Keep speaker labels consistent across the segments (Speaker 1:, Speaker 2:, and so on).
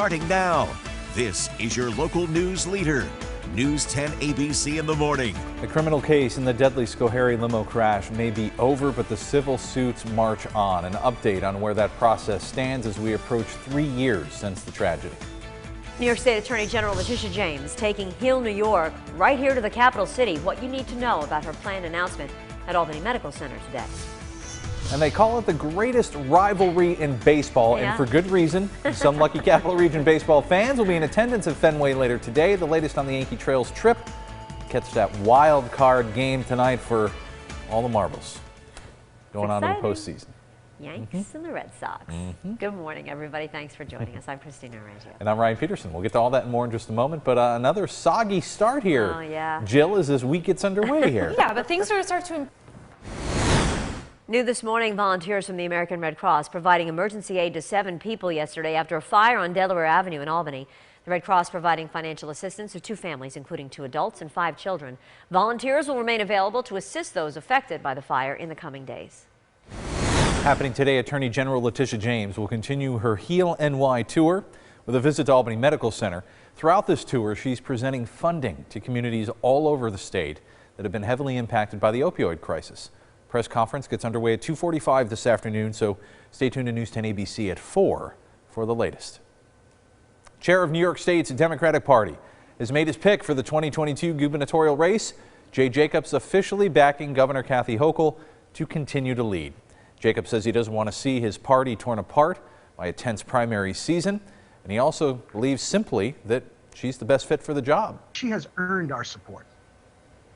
Speaker 1: Starting now, this is your local news leader, News 10 ABC in the morning.
Speaker 2: The criminal case in the deadly Schoharie limo crash may be over, but the civil suits march on. An update on where that process stands as we approach 3 years since the tragedy.
Speaker 3: New York State Attorney General Letitia James taking Hill, New York, right here to the capital city. What you need to know about her planned announcement at Albany Medical Center today.
Speaker 2: And they call it the greatest rivalry in baseball, and for good reason. Some lucky Capital Region baseball fans will be in attendance at Fenway later today. The latest on the Yankee Trails trip. Catch that wild card game tonight for all the marbles going on in the postseason.
Speaker 3: Yanks and the Red Sox. Good morning, everybody. Thanks for joining us. I'm Christina Arangio.
Speaker 2: And I'm Ryan Peterson. We'll get to all that and more in just a moment, but another soggy start here.
Speaker 3: Oh, yeah.
Speaker 2: Jill, as this week gets underway here.
Speaker 4: Yeah, but things are start to.
Speaker 3: New this morning, volunteers from the American Red Cross providing emergency aid to 7 people yesterday after a fire on Delaware Avenue in Albany. The Red Cross providing financial assistance to 2 families, including 2 adults and 5 children. Volunteers will remain available to assist those affected by the fire in the coming days.
Speaker 2: Happening today, Attorney General Letitia James will continue her Heal NY tour with a visit to Albany Medical Center. Throughout this tour, she's presenting funding to communities all over the state that have been heavily impacted by the opioid crisis. Press conference gets underway at 2:45 this afternoon, so stay tuned to News 10 ABC at 4 for the latest. Chair of New York State's Democratic Party has made his pick for the 2022 gubernatorial race. Jay Jacobs officially backing Governor Kathy Hochul to continue to lead. Jacobs says he doesn't want to see his party torn apart by a tense primary season, and he also believes simply that she's the best fit for the job.
Speaker 5: She has earned our support.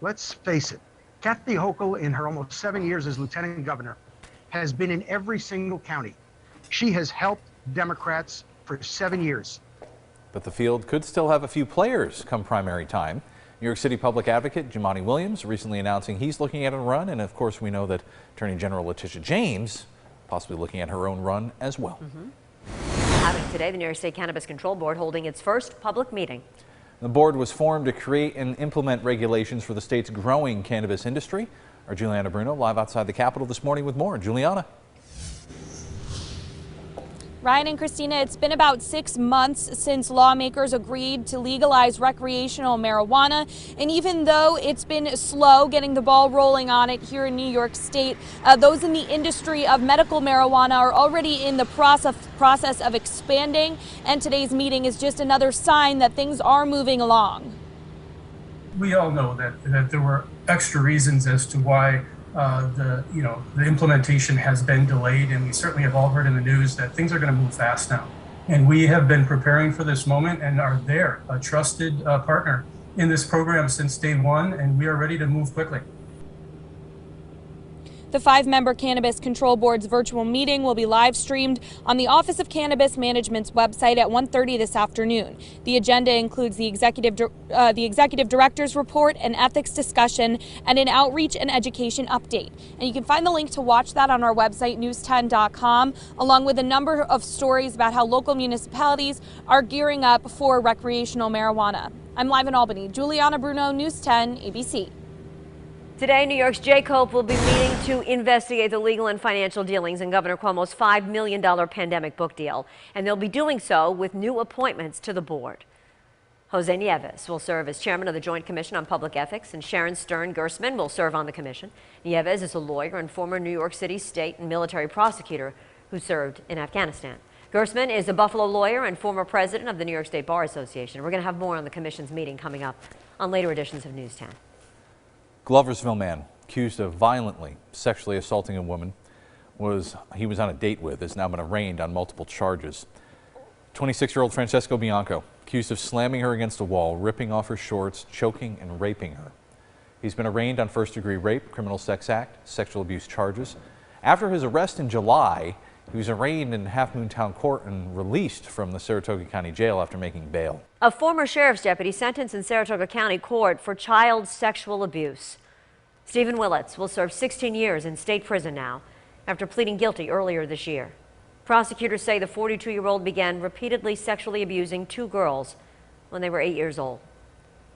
Speaker 5: Let's face it. Kathy Hochul, in her almost 7 years as lieutenant governor, has been in every single county. She has helped Democrats for 7 years.
Speaker 2: But the field could still have a few players come primary time. New York City Public Advocate Jumaane Williams recently announcing he's looking at a run, and of course we know that Attorney General Letitia James possibly looking at her own run as well.
Speaker 3: Happening today, the New York State Cannabis Control Board holding its first public meeting.
Speaker 2: The board was formed to create and implement regulations for the state's growing cannabis industry. Our Juliana Bruno live outside the Capitol this morning with more. Juliana.
Speaker 4: Ryan and Christina, it's been about 6 months since lawmakers agreed to legalize recreational marijuana. And even though it's been slow getting the ball rolling on it here in New York State, those in the industry of medical marijuana are already in the process of expanding. And today's meeting is just another sign that things are moving along.
Speaker 6: We all know that there were extra reasons as to why the implementation has been delayed, and we certainly have all heard in the news that things are going to move fast now. And we have been preparing for this moment and are there, a trusted partner in this program since day one, and we are ready to move quickly.
Speaker 4: The 5-member Cannabis Control Board's virtual meeting will be live streamed on the Office of Cannabis Management's website at 1:30 this afternoon. The agenda includes the executive director's report, an ethics discussion, and an outreach and education update. And you can find the link to watch that on our website, news10.com, along with a number of stories about how local municipalities are gearing up for recreational marijuana. I'm live in Albany. Juliana Bruno, News 10 ABC.
Speaker 3: Today, New York's Jay Cope will be meeting to investigate the legal and financial dealings in Governor Cuomo's $5 million pandemic book deal. And they'll be doing so with new appointments to the board. Jose Nieves will serve as chairman of the Joint Commission on Public Ethics, and Sharon Stern Gersman will serve on the commission. Nieves is a lawyer and former New York City state and military prosecutor who served in Afghanistan. Gersman is a Buffalo lawyer and former president of the New York State Bar Association. We're going to have more on the commission's meeting coming up on later editions of News 10.
Speaker 2: Gloversville man accused of violently sexually assaulting a woman he was on a date with has now been arraigned on multiple charges. 26-year-old Francesco Bianco accused of slamming her against a wall, ripping off her shorts, choking and raping her. He's been arraigned on first-degree rape, criminal sex act, sexual abuse charges. After his arrest in July, he was arraigned in Half Moon Town Court and released from the Saratoga County Jail after making bail. A
Speaker 3: former sheriff's deputy sentenced in Saratoga County Court for child sexual abuse. Stephen Willets will serve 16 years in state prison now after pleading guilty earlier this year. Prosecutors say the 42-year-old began repeatedly sexually abusing 2 girls when they were 8 years old.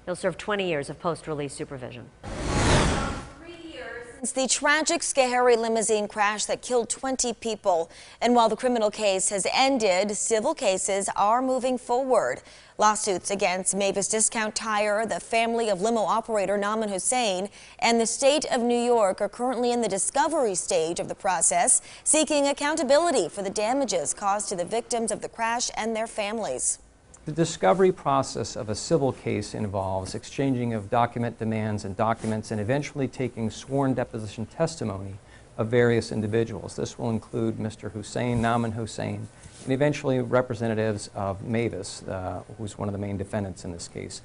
Speaker 3: He'll serve 20 years of post-release supervision.
Speaker 7: 3 years It's the tragic, scary limousine crash that killed 20 people. And while the criminal case has ended, civil cases are moving forward. Lawsuits against Mavis Discount Tire, the family of limo operator Naaman Hussein, and the state of New York are currently in the discovery stage of the process, seeking accountability for the damages caused to the victims of the crash and their families.
Speaker 8: The discovery process of a civil case involves exchanging of document demands and documents and eventually taking sworn deposition testimony of various individuals. This will include Mr. Hussein, Naaman Hussein, and eventually representatives of Mavis, who's one of the main defendants in this case.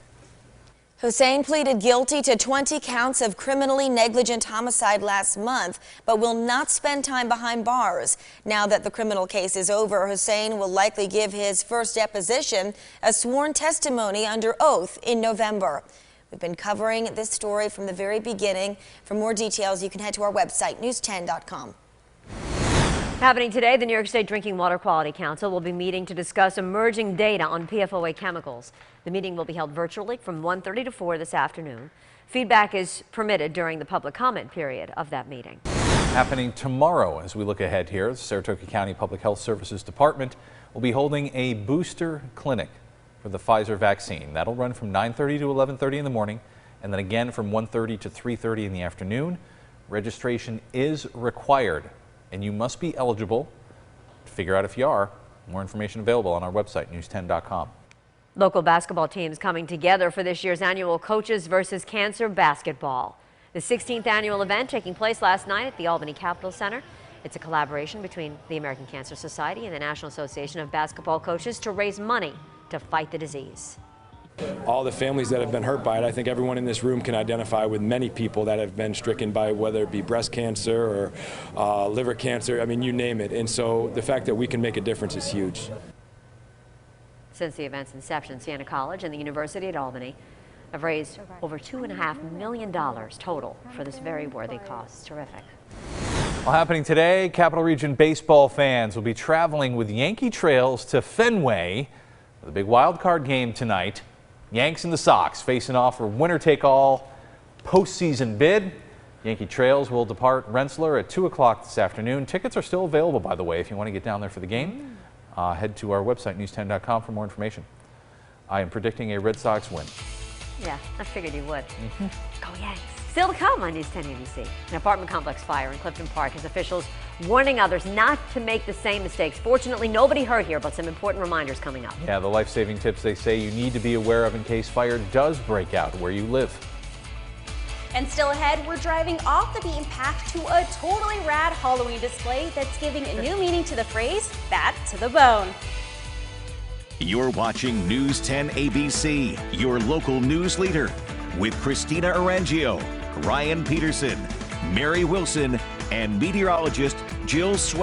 Speaker 7: Hussein pleaded guilty to 20 counts of criminally negligent homicide last month, but will not spend time behind bars. Now that the criminal case is over, Hussein will likely give his first deposition, a sworn testimony under oath, in November. We've been covering this story from the very beginning. For more details, you can head to our website, news10.com.
Speaker 3: Happening today, the New York State Drinking Water Quality Council will be meeting to discuss emerging data on PFOA chemicals. The meeting will be held virtually from 1:30 to 4 this afternoon. Feedback is permitted during the public comment period of that meeting.
Speaker 2: Happening tomorrow, as we look ahead here, the Saratoga County Public Health Services Department will be holding a booster clinic for the Pfizer vaccine. That'll run from 9:30 to 11:30 in the morning, and then again from 1:30 to 3:30 in the afternoon. Registration is required, and you must be eligible. To figure out if you are, more information available on our website, news10.com.
Speaker 3: Local basketball teams coming together for this year's annual Coaches vs. Cancer basketball. The 16th annual event taking place last night at the Albany Capitol Center. It's a collaboration between the American Cancer Society and the National Association of Basketball Coaches to raise money to fight the disease.
Speaker 9: All the families that have been hurt by it, I think everyone in this room can identify with many people that have been stricken by whether it be breast cancer or liver cancer, I mean, you name it. And so the fact that we can make a difference is huge.
Speaker 3: Since the event's inception, Siena College and the University at Albany have raised over $2.5 million total for this very worthy cause. Terrific.
Speaker 2: Well, happening today, Capital Region baseball fans will be traveling with Yankee Trails to Fenway for the big wild card game tonight. Yanks and the Sox facing off for winner-take-all postseason bid. Yankee Trails will depart Rensselaer at 2 o'clock this afternoon. Tickets are still available, by the way, if you want to get down there for the game. Head to our website, news10.com, for more information. I am predicting a Red Sox win.
Speaker 3: Yeah, I figured you would. Go Yanks. Still to come on News 10 ABC. An apartment complex fire in Clifton Park has officials warning others not to make the same mistakes. Fortunately, nobody hurt here, but some important reminders coming up.
Speaker 2: Yeah, the life-saving tips they say you need to be aware of in case fire does break out where you live.
Speaker 10: And still ahead, we're driving off the beaten path to a totally rad Halloween display that's giving a new meaning to the phrase, bad to the bone.
Speaker 1: You're watching News 10 ABC, your local news leader, with Christina Arangio, Ryan Peterson, Mary Wilson, and meteorologist Jill Sweat.